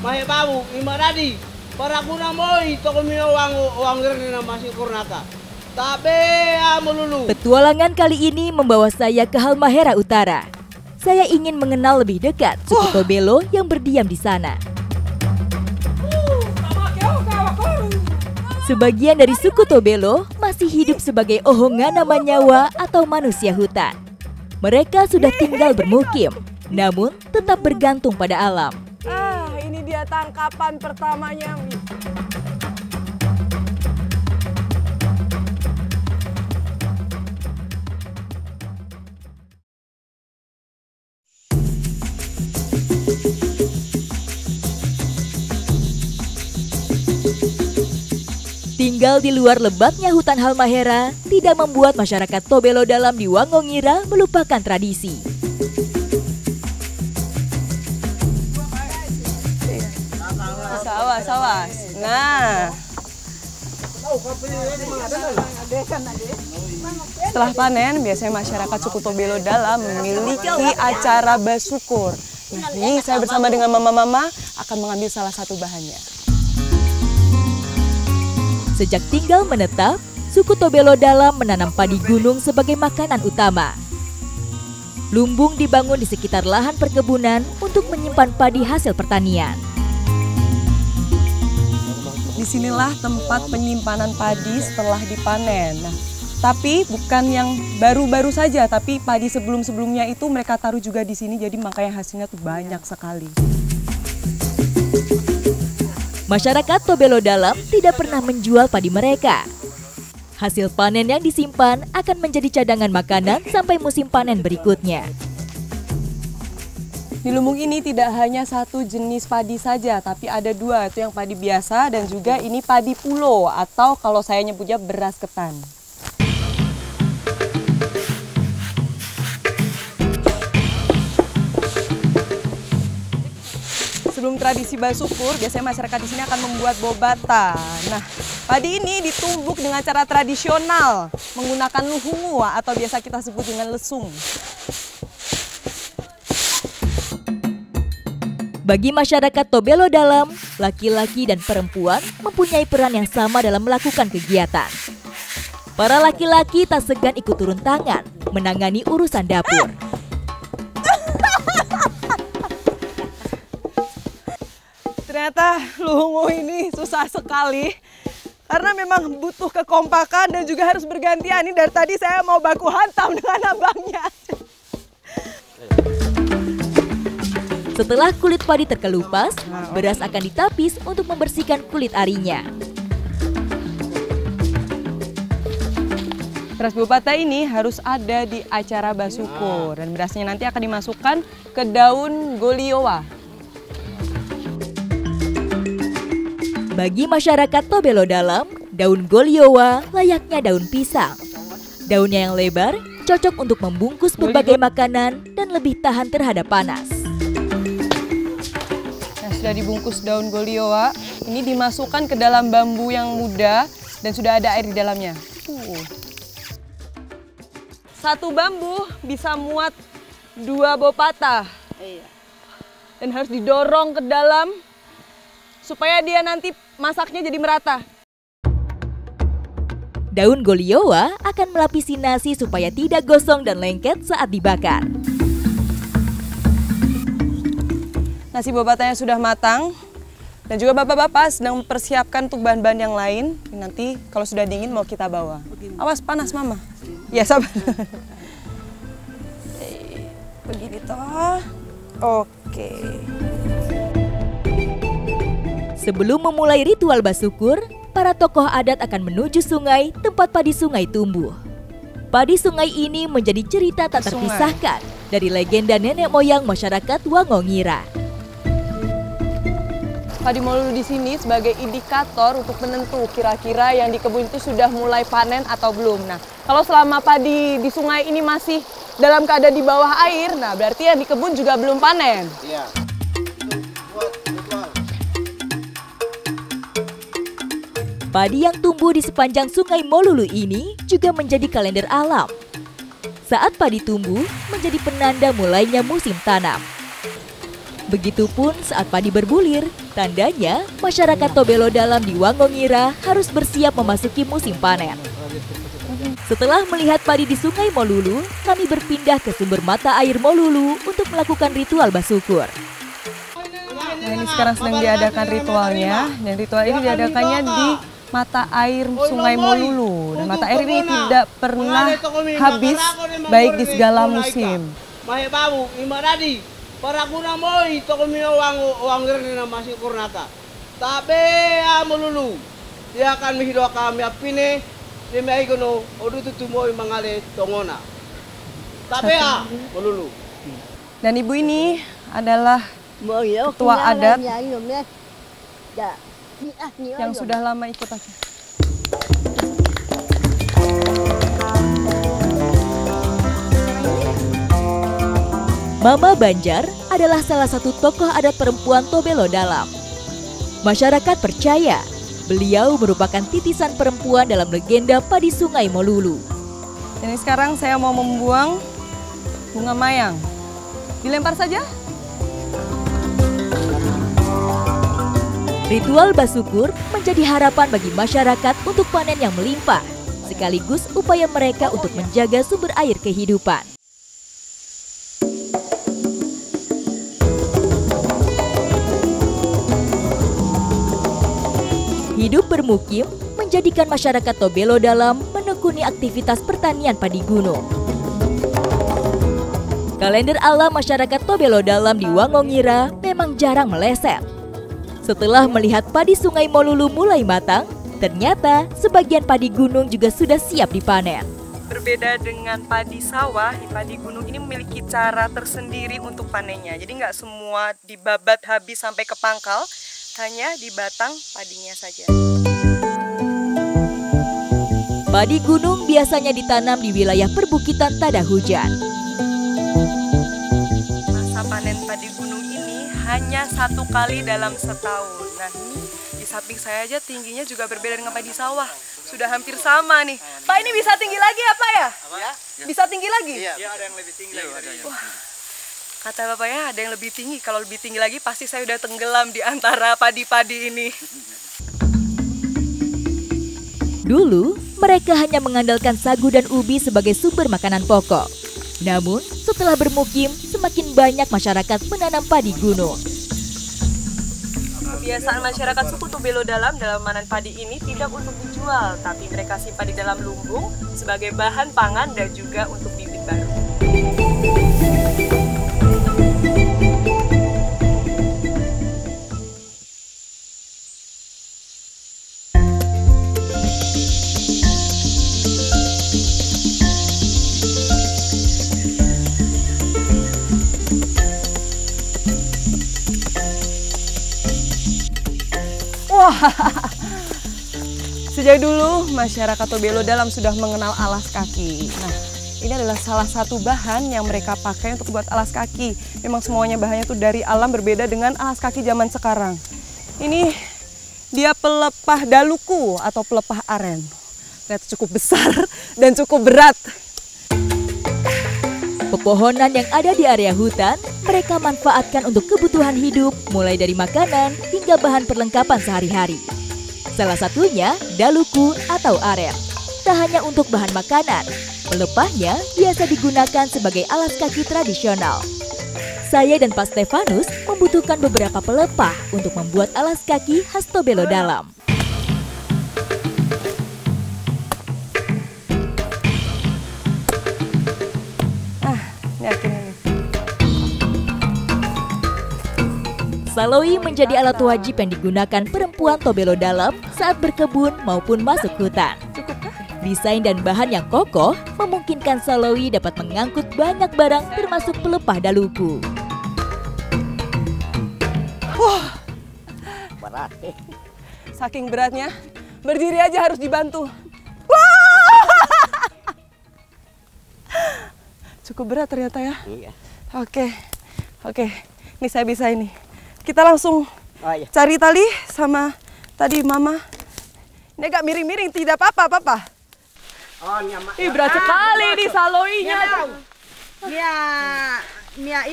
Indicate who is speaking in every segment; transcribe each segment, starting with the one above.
Speaker 1: mahibabu imaradi para kuna moi toko mino uang na masih kurnata. Tabe melulu.
Speaker 2: Petualangan kali ini membawa saya ke Halmahera Utara. Saya ingin mengenal lebih dekat suku Tobelo yang berdiam di sana. Sebagian dari suku Tobelo masih hidup sebagai ohongan nama nyawa atau manusia hutan. Mereka sudah tinggal bermukim, namun tetap bergantung pada alam.
Speaker 3: Ini dia tangkapan pertamanya.
Speaker 2: Tinggal di luar lebatnya hutan Halmahera tidak membuat masyarakat Tobelo Dalam di Wangongira melupakan tradisi.
Speaker 3: Awas. Nah, setelah panen biasanya masyarakat suku Tobelo Dalam memiliki acara basukur. Nah, ini saya bersama dengan mama-mama akan mengambil salah satu bahannya.
Speaker 2: Sejak tinggal menetap, suku Tobelo Dalam menanam padi gunung sebagai makanan utama. Lumbung dibangun di sekitar lahan perkebunan untuk menyimpan padi hasil pertanian.
Speaker 3: Disinilah tempat penyimpanan padi setelah dipanen. Nah, tapi bukan yang baru-baru saja, tapi padi sebelum-sebelumnya itu mereka taruh juga di sini, jadi makanya hasilnya tuh banyak sekali.
Speaker 2: Masyarakat Tobelo Dalam tidak pernah menjual padi mereka. Hasil panen yang disimpan akan menjadi cadangan makanan sampai musim panen berikutnya.
Speaker 3: Di lumbung ini tidak hanya satu jenis padi saja, tapi ada dua, itu yang padi biasa dan juga ini padi pulo atau kalau saya nyebutnya beras ketan. Sebelum tradisi basukur, biasanya masyarakat di sini akan membuat bobata. Nah, padi ini ditumbuk dengan cara tradisional menggunakan luhungu atau biasa kita sebut dengan lesung.
Speaker 2: Bagi masyarakat Tobelo Dalam, laki-laki dan perempuan mempunyai peran yang sama dalam melakukan kegiatan. Para laki-laki tak segan ikut turun tangan, menangani urusan dapur.
Speaker 3: Ternyata luhungu ini susah sekali karena memang butuh kekompakan dan juga harus bergantian. Ini dari tadi saya mau baku hantam dengan abangnya.
Speaker 2: Setelah kulit padi terkelupas, beras akan ditapis untuk membersihkan kulit arinya.
Speaker 3: Beras bobata ini harus ada di acara basukur dan berasnya nanti akan dimasukkan ke daun goliowa.
Speaker 2: Bagi masyarakat Tobelo Dalam, daun goliowa layaknya daun pisang. Daunnya yang lebar cocok untuk membungkus berbagai makanan dan lebih tahan terhadap panas.
Speaker 3: Nah, sudah dibungkus daun goliowa, ini dimasukkan ke dalam bambu yang muda dan sudah ada air di dalamnya. Satu bambu bisa muat 2 bopata. Dan harus didorong ke dalam supaya dia nanti masaknya jadi merata.
Speaker 2: Daun goliowa akan melapisi nasi supaya tidak gosong dan lengket saat dibakar.
Speaker 3: Nasi bobatanya sudah matang dan juga bapak-bapak sedang mempersiapkan untuk bahan-bahan yang lain. Nanti kalau sudah dingin mau kita bawa. Awas panas mama. Ya sabar. Begini toh. Oke.
Speaker 2: Sebelum memulai ritual basukur, para tokoh adat akan menuju sungai tempat padi sungai tumbuh. Padi sungai ini menjadi cerita tak terpisahkan dari legenda nenek moyang masyarakat Wangongira.
Speaker 3: Padi molulu di sini sebagai indikator untuk menentu kira-kira yang di kebun itu sudah mulai panen atau belum. Nah, kalau selama padi di sungai ini masih dalam keadaan di bawah air, nah berarti yang di kebun juga belum panen.
Speaker 1: Iya.
Speaker 2: Padi yang tumbuh di sepanjang sungai Molulu ini juga menjadi kalender alam. Saat padi tumbuh, menjadi penanda mulainya musim tanam. Begitupun saat padi berbulir, tandanya masyarakat Tobelo Dalam di Wangongira harus bersiap memasuki musim panen. Setelah melihat padi di Sungai Molulu, kami berpindah ke sumber mata air Molulu untuk melakukan ritual basukur.
Speaker 3: Nah, ini sekarang sedang diadakan ritualnya, dan ritual ini diadakannya di mata air Sungai Molulu. Dan mata air ini tidak pernah habis, baik di segala musim.
Speaker 1: Mahe babu, ima tadi, para guna moi, toko mina uang na masih kurnaka. Tabe Molulu, dia akan mihidwa kami apine, dia maigono, odu tutumoi mangale tongona. Tabe Molulu.
Speaker 3: Dan ibu ini adalah ketua adat yang sudah lama ikut aku.
Speaker 2: Mama Banjar adalah salah satu tokoh adat perempuan Tobelo Dalam. Masyarakat percaya beliau merupakan titisan perempuan dalam legenda padi Sungai Molulu.
Speaker 3: Dan ini sekarang saya mau membuang bunga mayang. Dilempar saja.
Speaker 2: Ritual basukur menjadi harapan bagi masyarakat untuk panen yang melimpah, sekaligus upaya mereka untuk menjaga sumber air kehidupan. Hidup bermukim menjadikan masyarakat Tobelo Dalam menekuni aktivitas pertanian padi gunung. Kalender alam masyarakat Tobelo Dalam di Wangongira memang jarang meleset. Setelah melihat padi Sungai Molulu mulai matang, ternyata sebagian padi gunung juga sudah siap dipanen.
Speaker 3: Berbeda dengan padi sawah, padi gunung ini memiliki cara tersendiri untuk panennya. Jadi nggak semua dibabat habis sampai ke pangkal, hanya di batang padinya saja.
Speaker 2: Padi gunung biasanya ditanam di wilayah perbukitan tada hujan.
Speaker 3: Masa panen padi gunung ini hanya 1 kali dalam setahun. Nah, ini di samping saya aja tingginya juga berbeda dengan padi sawah. Sudah hampir sama nih. Pak, ini bisa tinggi lagi apa ya? Bisa tinggi lagi?
Speaker 1: Iya, ada yang lebih tinggi lagi.
Speaker 3: Wah, kata bapaknya ada yang lebih tinggi. Kalau lebih tinggi lagi pasti saya udah tenggelam di antara padi-padi ini.
Speaker 2: Dulu, mereka hanya mengandalkan sagu dan ubi sebagai sumber makanan pokok. Namun, setelah bermukim, semakin banyak masyarakat menanam padi gunung.
Speaker 3: Kebiasaan masyarakat suku Tobelo Dalam manan padi ini tidak untuk dijual, tapi mereka simpan di dalam lumbung sebagai bahan pangan dan juga untuk bibit baru. Wah, sejak dulu masyarakat Tobelo Dalam sudah mengenal alas kaki. Nah, ini adalah salah satu bahan yang mereka pakai untuk buat alas kaki. Memang semuanya bahannya tuh dari alam, berbeda dengan alas kaki zaman sekarang. Ini dia pelepah daluku atau pelepah aren. Ternyata cukup besar dan cukup berat.
Speaker 2: Pepohonan yang ada di area hutan, mereka manfaatkan untuk kebutuhan hidup, mulai dari makanan hingga bahan perlengkapan sehari-hari. Salah satunya daluku atau aren. Tak hanya untuk bahan makanan, pelepahnya biasa digunakan sebagai alas kaki tradisional. Saya dan Pak Stefanus membutuhkan beberapa pelepah untuk membuat alas kaki khas Tobelo Dalam. Saloi menjadi alat wajib yang digunakan perempuan Tobelo Dalam saat berkebun maupun masuk hutan. Desain dan bahan yang kokoh memungkinkan saloi dapat mengangkut banyak barang termasuk pelepah daluku.
Speaker 3: Wah, berat. Saking beratnya, berdiri aja harus dibantu. Wah! Cukup berat ternyata ya.
Speaker 1: Iya.
Speaker 3: Oke. Ini saya bisa ini. Kita langsung cari tali sama tadi mama. Ini agak miring-miring, tidak apa-apa, Papa.
Speaker 1: Oh, nyaman.
Speaker 3: Ih, berat sekali nih saloinya.
Speaker 1: Ya,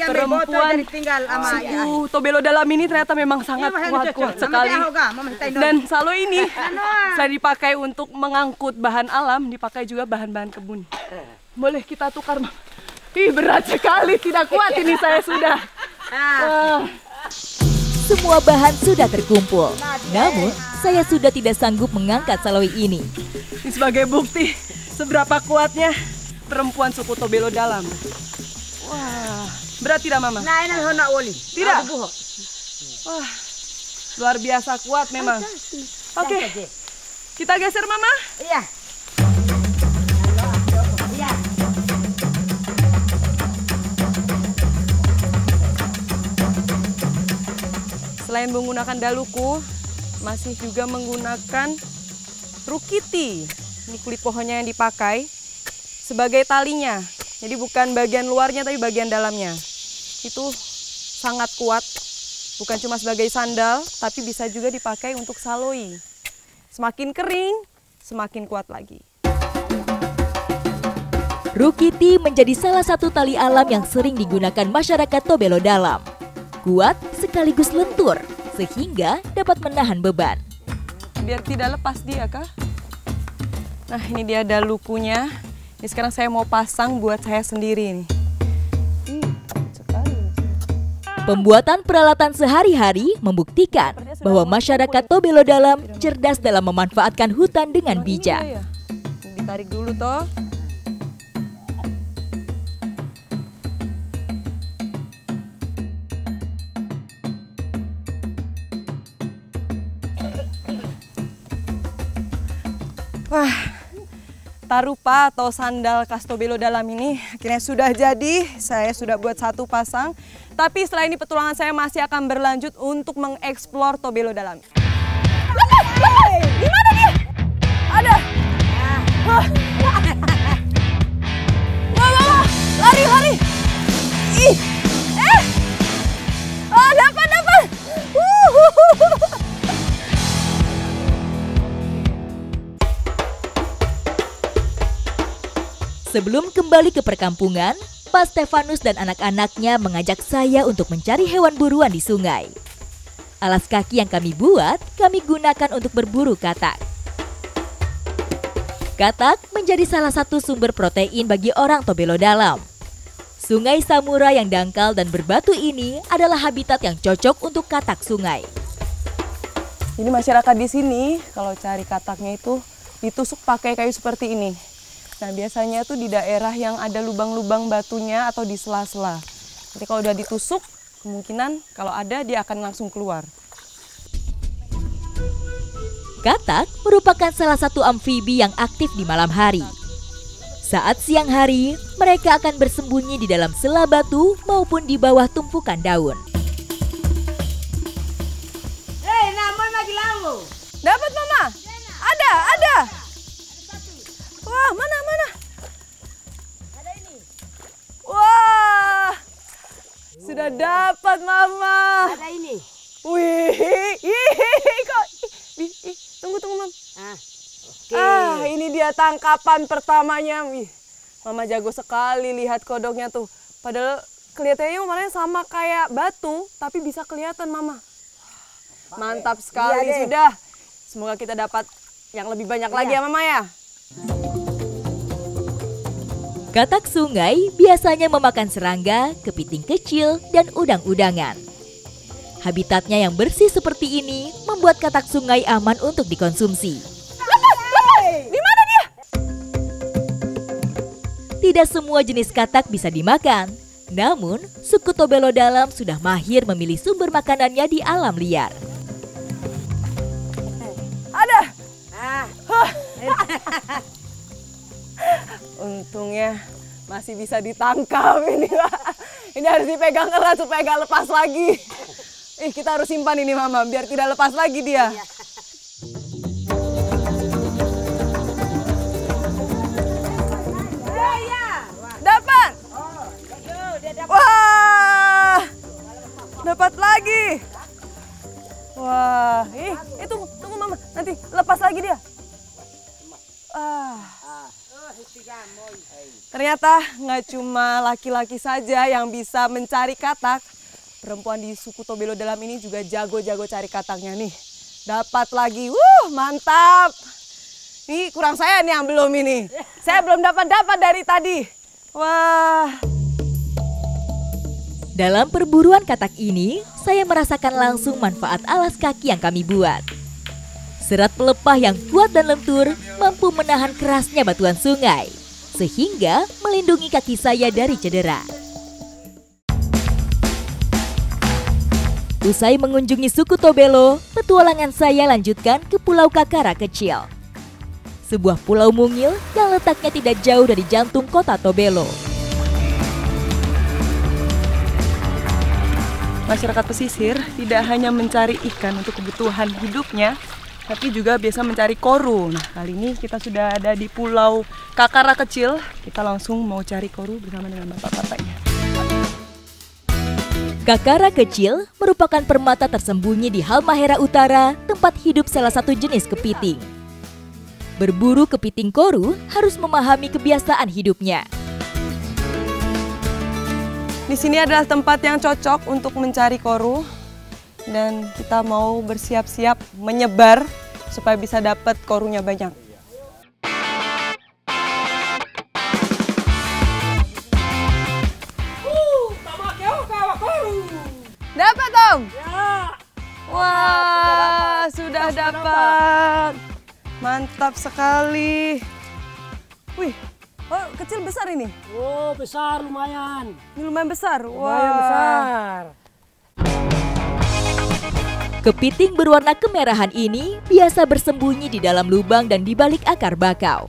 Speaker 3: perempuan suku Tobelo Dalam ini ternyata memang sangat kuat sekali. Dan salo ini selain dipakai untuk mengangkut bahan alam, dipakai juga bahan-bahan kebun. Boleh kita tukar, Mama? Ih, berat sekali, tidak kuat ini saya sudah.
Speaker 2: Semua bahan sudah terkumpul, namun saya sudah tidak sanggup mengangkat saloi ini.
Speaker 3: Ini sebagai bukti seberapa kuatnya perempuan suku Tobelo Dalam. Wah, berat tidak, Mama? Tidak. Wah, luar biasa kuat memang. Oke, kita geser, Mama.
Speaker 4: Iya.
Speaker 3: Selain menggunakan daluku, masih juga menggunakan rukiti. Ini kulit pohonnya yang dipakai sebagai talinya. Jadi bukan bagian luarnya tapi bagian dalamnya. Itu sangat kuat. Bukan cuma sebagai sandal, tapi bisa juga dipakai untuk saloi. Semakin kering, semakin kuat lagi.
Speaker 2: Rukiti menjadi salah satu tali alam yang sering digunakan masyarakat Tobelo Dalam. Kuat sekaligus lentur, sehingga dapat menahan beban.
Speaker 3: Biar tidak lepas dia, Kak. Nah, ini dia dalukunya. Ini sekarang saya mau pasang buat saya sendiri nih.
Speaker 2: Pembuatan peralatan sehari-hari membuktikan bahwa masyarakat Tobelo Dalam cerdas dalam memanfaatkan hutan dengan bijak.
Speaker 3: Ditarik dulu toh. Wah, tarupa atau sandal khas Tobelo Dalam ini akhirnya sudah jadi. Saya sudah buat satu pasang. Tapi setelah ini petualangan saya masih akan berlanjut untuk mengeksplor Tobelo Dalam. Lepas! Di mana dia? Ada. Wah, lari. Ih. Oh, dapat.
Speaker 2: Sebelum kembali ke perkampungan, Pak Stefanus dan anak-anaknya mengajak saya untuk mencari hewan buruan di sungai. Alas kaki yang kami buat, kami gunakan untuk berburu katak. Katak menjadi salah satu sumber protein bagi orang Tobelo Dalam. Sungai Samura yang dangkal dan berbatu ini adalah habitat yang cocok untuk katak sungai.
Speaker 3: Jadi masyarakat di sini kalau cari kataknya itu ditusuk pakai kayu seperti ini. Nah, biasanya tuh di daerah yang ada lubang-lubang batunya atau di sela-sela. Nanti kalau udah ditusuk, kemungkinan kalau ada dia akan langsung keluar.
Speaker 2: Katak merupakan salah satu amfibi yang aktif di malam hari. Saat siang hari, mereka akan bersembunyi di dalam sela batu maupun di bawah tumpukan daun.
Speaker 3: Dapat, Mama? Ada. Wah, mana?
Speaker 4: Ada ini.
Speaker 3: Wah, sudah dapat, Mama.
Speaker 4: Ada ini.
Speaker 3: Wih, kok. Tunggu, Mam. Ini dia tangkapan pertamanya. Wih, Mama jago sekali lihat kodoknya tuh. Padahal kelihatannya warnanya sama kayak batu, tapi bisa kelihatan, Mama. Mantap sekali sudah. Semoga kita dapat yang lebih banyak lagi ya, Mama ya.
Speaker 2: Katak sungai biasanya memakan serangga, kepiting kecil, dan udang-udangan. Habitatnya yang bersih seperti ini membuat katak sungai aman untuk dikonsumsi.
Speaker 3: Lepas! Di mana dia?
Speaker 2: Tidak semua jenis katak bisa dimakan. Namun, suku Tobelo Dalam sudah mahir memilih sumber makanannya di alam liar.
Speaker 3: Ada! Untungnya masih bisa ditangkap ini, Pak. Ini harus dipegang erat supaya gak lepas lagi. Kita harus simpan ini, Mama, biar tidak lepas lagi dia. Dapat! Wah! Dapat lagi! Wah, tunggu Mama, nanti lepas lagi dia. Ternyata nggak cuma laki-laki saja yang bisa mencari katak. Perempuan di suku Tobelo Dalam ini juga jago-jago cari kataknya nih. Dapat lagi, mantap. Ini kurang saya nih yang belum ini. Saya belum dapat dari tadi. Wah.
Speaker 2: Dalam perburuan katak ini, saya merasakan langsung manfaat alas kaki yang kami buat. Serat pelepah yang kuat dan lentur mampu menahan kerasnya batuan sungai, sehingga melindungi kaki saya dari cedera. Usai mengunjungi suku Tobelo, petualangan saya lanjutkan ke Pulau Kakara Kecil. Sebuah pulau mungil yang letaknya tidak jauh dari jantung kota Tobelo.
Speaker 3: Masyarakat pesisir tidak hanya mencari ikan untuk kebutuhan hidupnya, tapi juga biasa mencari koru. Nah, kali ini kita sudah ada di Pulau Kakara Kecil. Kita langsung mau cari koru bersama dengan bapak-bapaknya.
Speaker 2: Kakara Kecil merupakan permata tersembunyi di Halmahera Utara, tempat hidup salah satu jenis kepiting. Berburu kepiting koru harus memahami kebiasaan hidupnya.
Speaker 3: Di sini adalah tempat yang cocok untuk mencari koru. Dan kita mau bersiap-siap menyebar supaya bisa dapat korunya banyak. Dapat, Om?
Speaker 1: Ya.
Speaker 3: Wah, sudah dapat. Mantap sekali. Wih, oh kecil besar ini?
Speaker 5: Oh, besar lumayan.
Speaker 3: Ini lumayan besar.
Speaker 5: Lumayan besar.
Speaker 2: Kepiting berwarna kemerahan ini biasa bersembunyi di dalam lubang dan di balik akar bakau.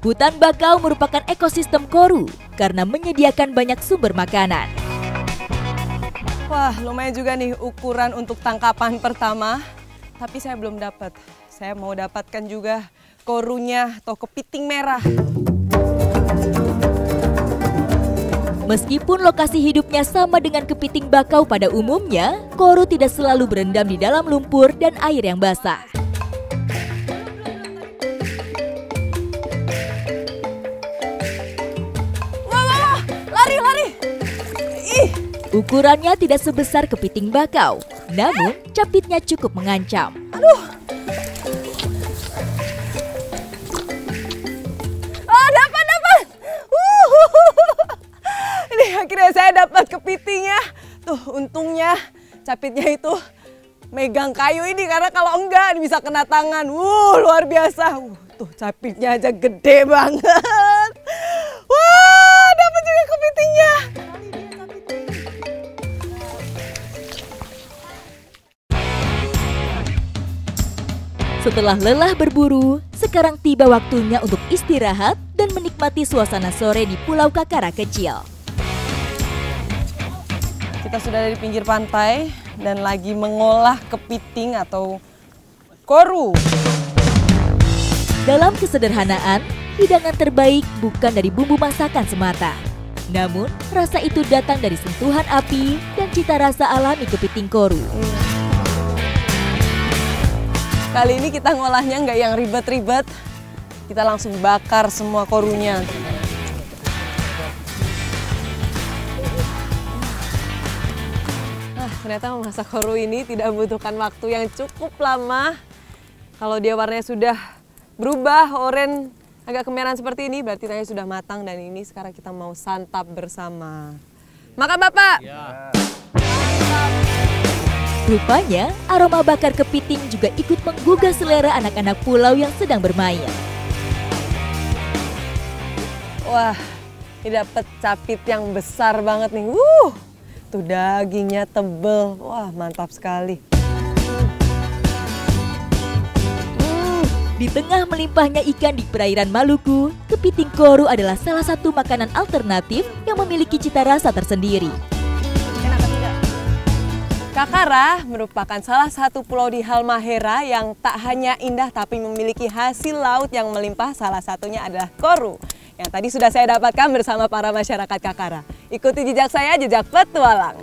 Speaker 2: Hutan bakau merupakan ekosistem koru karena menyediakan banyak sumber makanan.
Speaker 3: Wah, lumayan juga nih ukuran untuk tangkapan pertama. Tapi saya belum dapat. Saya mau dapatkan juga korunya atau kepiting merah.
Speaker 2: Meskipun lokasi hidupnya sama dengan kepiting bakau pada umumnya, koru tidak selalu berendam di dalam lumpur dan air yang basah.
Speaker 3: Wah, lari. Ih.
Speaker 2: Ukurannya tidak sebesar kepiting bakau, namun capitnya cukup mengancam.
Speaker 3: Dapat. Ini akhirnya saya dapat kepitingnya. Tuh, untungnya capitnya itu megang kayu ini karena kalau enggak bisa kena tangan. Luar biasa. Tuh capitnya aja gede banget. Wah, dapat juga kepitingnya.
Speaker 2: Setelah lelah berburu, sekarang tiba waktunya untuk istirahat dan menikmati suasana sore di Pulau Kakara Kecil.
Speaker 3: Kita sudah ada di pinggir pantai dan lagi mengolah kepiting atau koru.
Speaker 2: Dalam kesederhanaan, hidangan terbaik bukan dari bumbu masakan semata. Namun, rasa itu datang dari sentuhan api dan cita rasa alami kepiting koru.
Speaker 3: Kali ini kita ngolahnya nggak yang ribet-ribet. Kita langsung bakar semua korunya. Ternyata memasak koru ini tidak membutuhkan waktu yang cukup lama. Kalau dia warnanya sudah berubah, oranye, agak kemerahan seperti ini, berarti tanya sudah matang. Dan ini sekarang kita mau santap bersama. Makan, Bapak!
Speaker 1: Ya.
Speaker 2: Rupanya, aroma bakar kepiting juga ikut menggugah selera anak-anak pulau yang sedang bermain.
Speaker 3: Wah, ini dapat capit yang besar banget nih. Tuh dagingnya tebel. Wah, mantap sekali.
Speaker 2: Di tengah melimpahnya ikan di perairan Maluku, kepiting koru adalah salah satu makanan alternatif yang memiliki cita rasa tersendiri.
Speaker 3: Kakara merupakan salah satu pulau di Halmahera yang tak hanya indah tapi memiliki hasil laut yang melimpah, salah satunya adalah koru. Yang tadi sudah saya dapatkan bersama para masyarakat Kakara. Ikuti jejak saya, jejak petualang.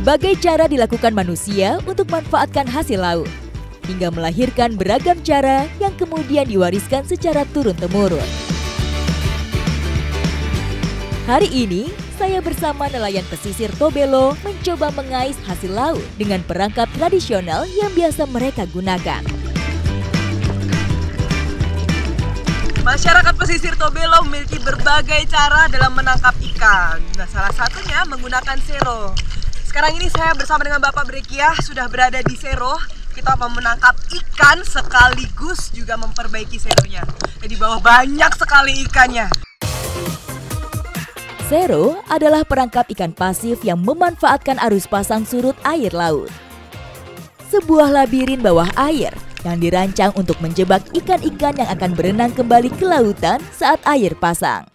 Speaker 2: Berbagai cara dilakukan manusia untuk manfaatkan hasil laut, hingga melahirkan beragam cara yang kemudian diwariskan secara turun-temurun. Hari ini, saya bersama nelayan pesisir Tobelo mencoba mengais hasil laut dengan perangkap tradisional yang biasa mereka gunakan.
Speaker 3: Masyarakat pesisir Tobelo memiliki berbagai cara dalam menangkap ikan. Nah, salah satunya menggunakan sero. Sekarang ini saya bersama dengan Bapak Brekiah sudah berada di sero. Kita mau menangkap ikan sekaligus juga memperbaiki seronya. Di bawah banyak sekali ikannya.
Speaker 2: Sero adalah perangkap ikan pasif yang memanfaatkan arus pasang surut air laut. Sebuah labirin bawah air yang dirancang untuk menjebak ikan-ikan yang akan berenang kembali ke lautan saat air pasang.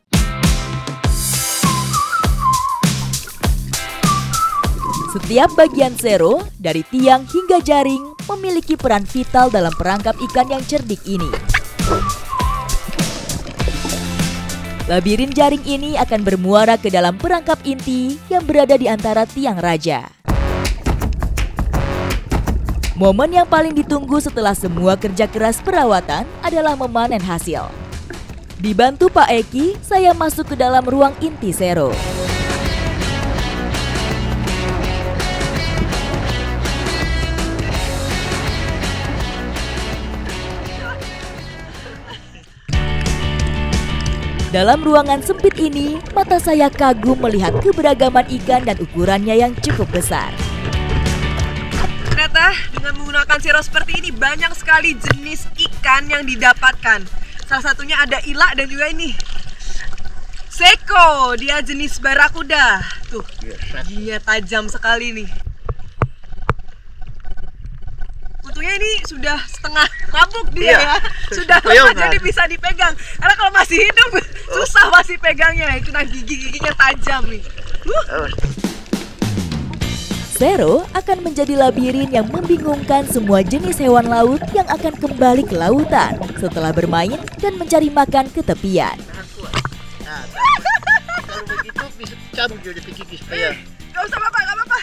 Speaker 2: Setiap bagian sero, dari tiang hingga jaring, memiliki peran vital dalam perangkap ikan yang cerdik ini. Labirin jaring ini akan bermuara ke dalam perangkap inti yang berada di antara tiang raja. Momen yang paling ditunggu setelah semua kerja keras perawatan adalah memanen hasil. Dibantu Pak Eki, saya masuk ke dalam ruang inti sero. Dalam ruangan sempit ini, mata saya kagum melihat keberagaman ikan dan ukurannya yang cukup besar.
Speaker 3: Ternyata dengan menggunakan sero seperti ini banyak sekali jenis ikan yang didapatkan. Salah satunya ada ila dan juga ini seko, dia jenis barakuda. Tuh, dia tajam sekali nih. Untungnya ini sudah setengah mabuk dia ya, sudah lama jadi bisa dipegang. Karena kalau masih hidup susah masih pegangnya, itu nah gigi-giginya tajam nih.
Speaker 2: Sero akan menjadi labirin yang membingungkan semua jenis hewan laut yang akan kembali ke lautan setelah bermain dan mencari makan ke tepian.
Speaker 1: Nah, kalau begitu bisa cabut jadi pikir supaya.
Speaker 3: Gak usah Bapak, gak apa-apa.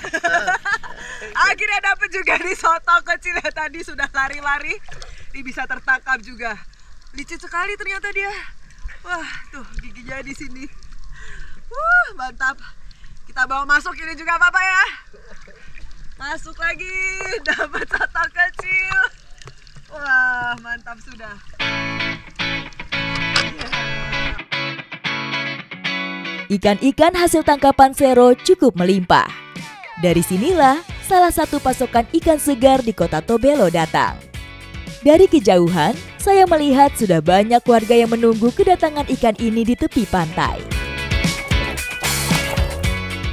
Speaker 3: Akhirnya dapet juga nih soto kecil yang tadi sudah lari-lari. Ini bisa tertangkap juga. Licin sekali ternyata dia. Wah, tuh giginya di sini. Mantap. Kita bawa masuk ini juga Bapak ya. Masuk lagi, dapat soto kecil. Wah, mantap sudah.
Speaker 2: Ikan-ikan hasil tangkapan sero cukup melimpah. Dari sinilah salah satu pasokan ikan segar di kota Tobelo datang. Dari kejauhan, saya melihat sudah banyak warga yang menunggu kedatangan ikan ini di tepi pantai.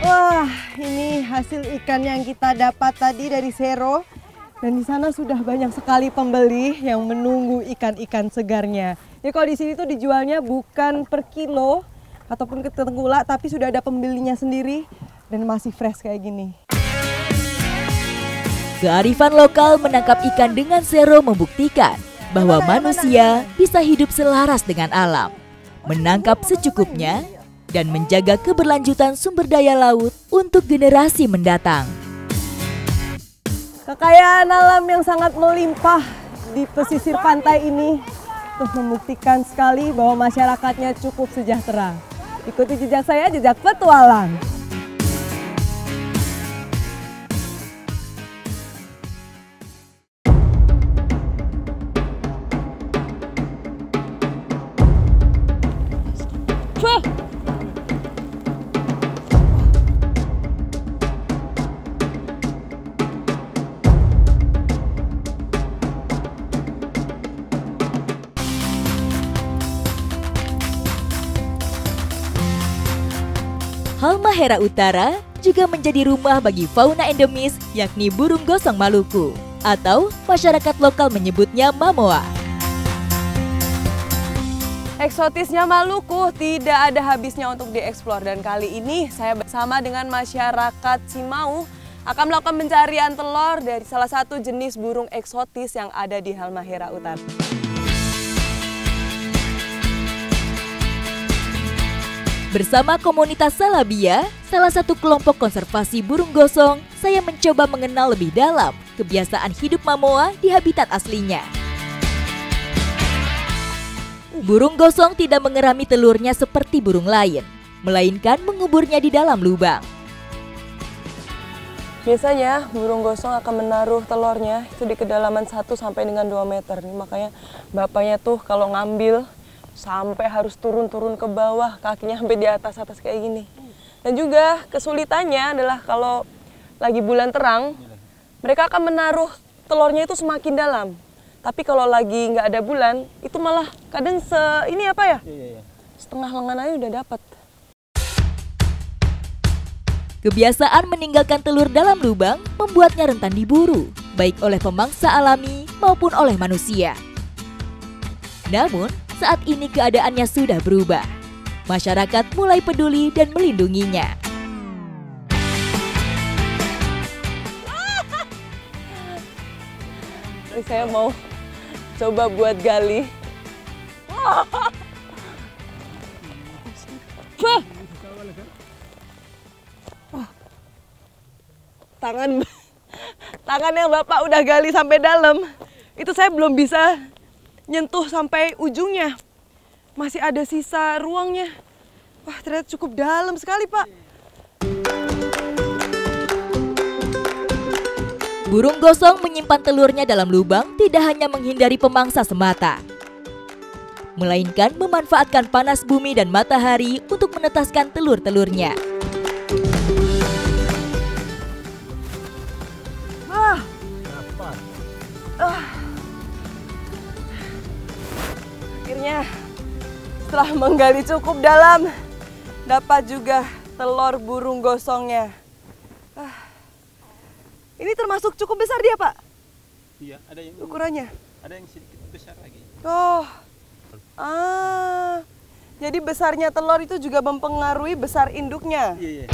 Speaker 3: Wah, ini hasil ikan yang kita dapat tadi dari sero. Dan di sana sudah banyak sekali pembeli yang menunggu ikan-ikan segarnya. Jadi kalau di sini tuh dijualnya bukan per kilo ataupun ke tengkulak, tapi sudah ada pembelinya sendiri dan masih fresh kayak gini.
Speaker 2: Kearifan lokal menangkap ikan dengan sero membuktikan bahwa manusia bisa hidup selaras dengan alam, menangkap secukupnya, dan menjaga keberlanjutan sumber daya laut untuk generasi mendatang.
Speaker 3: Kekayaan alam yang sangat melimpah di pesisir pantai ini tuh membuktikan sekali bahwa masyarakatnya cukup sejahtera. Ikuti jejak saya, jejak petualang.
Speaker 2: Halmahera Utara juga menjadi rumah bagi fauna endemis yakni burung gosong Maluku atau masyarakat lokal menyebutnya Mamoa.
Speaker 3: Eksotisnya Maluku tidak ada habisnya untuk dieksplor dan kali ini saya bersama dengan masyarakat Cimau akan melakukan pencarian telur dari salah satu jenis burung eksotis yang ada di Halmahera Utara.
Speaker 2: Bersama komunitas Salabia, salah satu kelompok konservasi burung gosong, saya mencoba mengenal lebih dalam kebiasaan hidup Mamoa di habitat aslinya. Burung gosong tidak mengerami telurnya seperti burung lain, melainkan menguburnya di dalam lubang.
Speaker 3: Biasanya burung gosong akan menaruh telurnya itu di kedalaman 1 sampai dengan 2 meter. Nih, makanya bapaknya tuh kalau ngambil sampai harus turun-turun ke bawah, kakinya sampai di atas kayak gini. Dan juga kesulitannya adalah kalau lagi bulan terang, mereka akan menaruh telurnya itu semakin dalam. Tapi kalau lagi nggak ada bulan, itu malah kadang setengah lengan aja udah dapat.
Speaker 2: Kebiasaan meninggalkan telur dalam lubang membuatnya rentan diburu, baik oleh pemangsa alami maupun oleh manusia. Namun, saat ini keadaannya sudah berubah. Masyarakat mulai peduli dan melindunginya.
Speaker 3: Ini saya mau coba buat gali. Tangan yang Bapak udah gali sampai dalam, itu saya belum bisa nyentuh sampai ujungnya. Masih ada sisa ruangnya. Wah, ternyata cukup dalam sekali, Pak.
Speaker 2: Burung gosong menyimpan telurnya dalam lubang tidak hanya menghindari pemangsa semata, melainkan memanfaatkan panas bumi dan matahari untuk menetaskan telur-telurnya.
Speaker 3: Akhirnya setelah menggali cukup dalam, dapat juga telur burung gosongnya. Ini termasuk cukup besar dia, Pak?
Speaker 6: Iya, ada yang
Speaker 3: ukurannya.
Speaker 6: Ada yang sedikit besar lagi.
Speaker 3: Oh, jadi besarnya telur itu juga mempengaruhi besar induknya.
Speaker 6: Iya.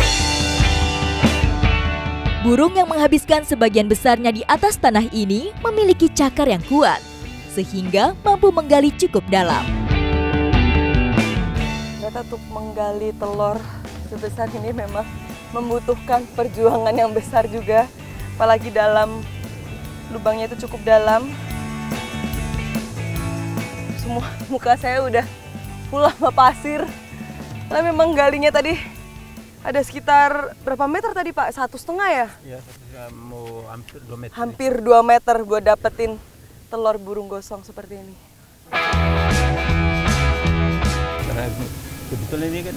Speaker 2: Burung yang menghabiskan sebagian besarnya di atas tanah ini memiliki cakar yang kuat, sehingga mampu menggali cukup dalam.
Speaker 3: Ternyata untuk menggali telur sebesar ini memang membutuhkan perjuangan yang besar juga. Apalagi dalam lubangnya itu cukup dalam. Semua muka saya udah full sama pasir. Karena memang galinya tadi ada sekitar berapa meter tadi, Pak? 1,5 ya?
Speaker 6: Iya, mau hampir 2 meter.
Speaker 3: Hampir 2 meter buat dapetin telur burung gosong seperti ini.
Speaker 6: Karena kebetulan ini kan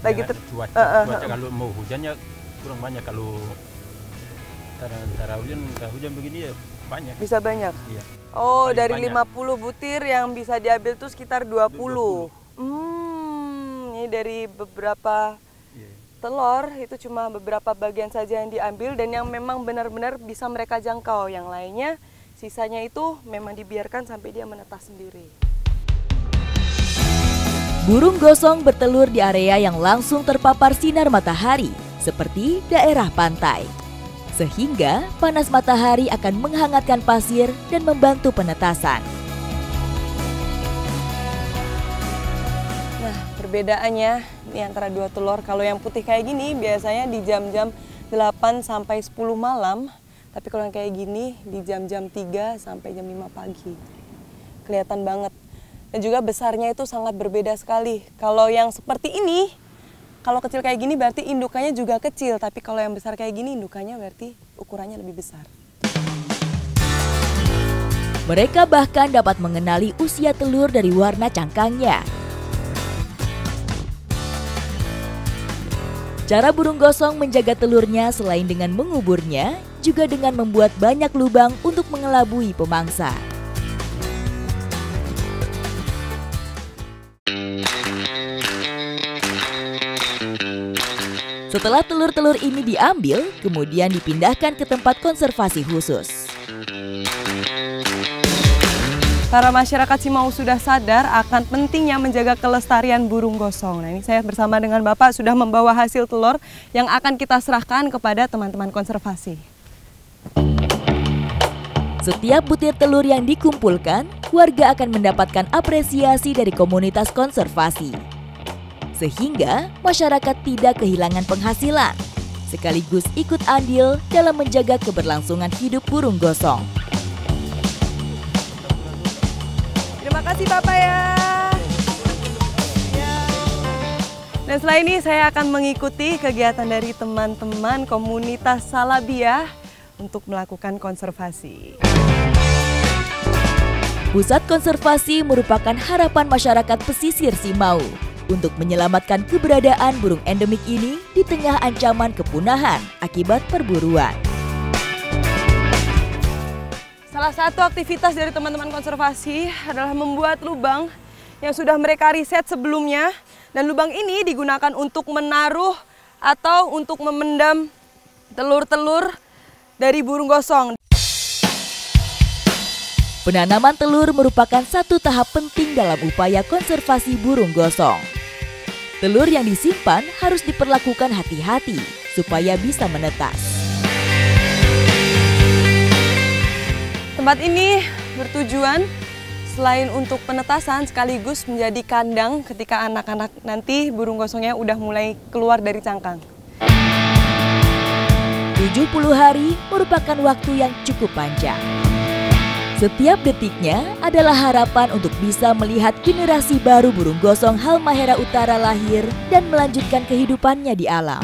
Speaker 3: Lagi
Speaker 6: cuaca kalau mau hujannya kurang banyak, kalau antara hujan begini ya banyak.
Speaker 3: Bisa banyak?
Speaker 6: Iya.
Speaker 3: Oh,
Speaker 6: Paling
Speaker 3: dari
Speaker 6: banyak.
Speaker 3: 50 butir yang bisa diambil tuh sekitar 20. Ini dari beberapa telur, itu cuma beberapa bagian saja yang diambil dan yang memang benar-benar bisa mereka jangkau. Yang lainnya, sisanya itu memang dibiarkan sampai dia menetas sendiri.
Speaker 2: Burung gosong bertelur di area yang langsung terpapar sinar matahari, seperti daerah pantai. Sehingga panas matahari akan menghangatkan pasir dan membantu penetasan.
Speaker 3: Nah, perbedaannya ini antara dua telur, kalau yang putih kayak gini biasanya di jam-jam 8 sampai 10 malam, tapi kalau yang kayak gini di jam-jam 3 sampai jam 5 pagi. Kelihatan banget. Dan juga besarnya itu sangat berbeda sekali. Kalau yang seperti ini, kalau kecil kayak gini berarti indukannya juga kecil, tapi kalau yang besar kayak gini indukannya berarti ukurannya lebih besar.
Speaker 2: Mereka bahkan dapat mengenali usia telur dari warna cangkangnya. Cara burung gosong menjaga telurnya selain dengan menguburnya, juga dengan membuat banyak lubang untuk mengelabui pemangsa. Setelah telur-telur ini diambil, kemudian dipindahkan ke tempat konservasi khusus.
Speaker 3: Para masyarakat Cimau sudah sadar akan pentingnya menjaga kelestarian burung gosong. Nah, ini saya bersama dengan Bapak sudah membawa hasil telur yang akan kita serahkan kepada teman-teman konservasi.
Speaker 2: Setiap butir telur yang dikumpulkan, warga akan mendapatkan apresiasi dari komunitas konservasi. sehingga masyarakat tidak kehilangan penghasilan, sekaligus ikut andil dalam menjaga keberlangsungan hidup burung gosong.
Speaker 3: Terima kasih Bapak ya. Dan setelah ini saya akan mengikuti kegiatan dari teman-teman komunitas Salabiah untuk melakukan konservasi.
Speaker 2: Pusat konservasi merupakan harapan masyarakat pesisir Simau untuk menyelamatkan keberadaan burung endemik ini di tengah ancaman kepunahan akibat perburuan.
Speaker 3: Salah satu aktivitas dari teman-teman konservasi adalah membuat lubang yang sudah mereka riset sebelumnya, dan lubang ini digunakan untuk menaruh atau untuk memendam telur-telur dari burung gosong.
Speaker 2: Penanaman telur merupakan satu tahap penting dalam upaya konservasi burung gosong. Telur yang disimpan harus diperlakukan hati-hati supaya bisa menetas.
Speaker 3: Tempat ini bertujuan selain untuk penetasan sekaligus menjadi kandang ketika anak-anak nanti burung gosongnya udah mulai keluar dari cangkang.
Speaker 2: 70 hari merupakan waktu yang cukup panjang. Setiap detiknya adalah harapan untuk bisa melihat generasi baru burung gosong Halmahera Utara lahir dan melanjutkan kehidupannya di alam.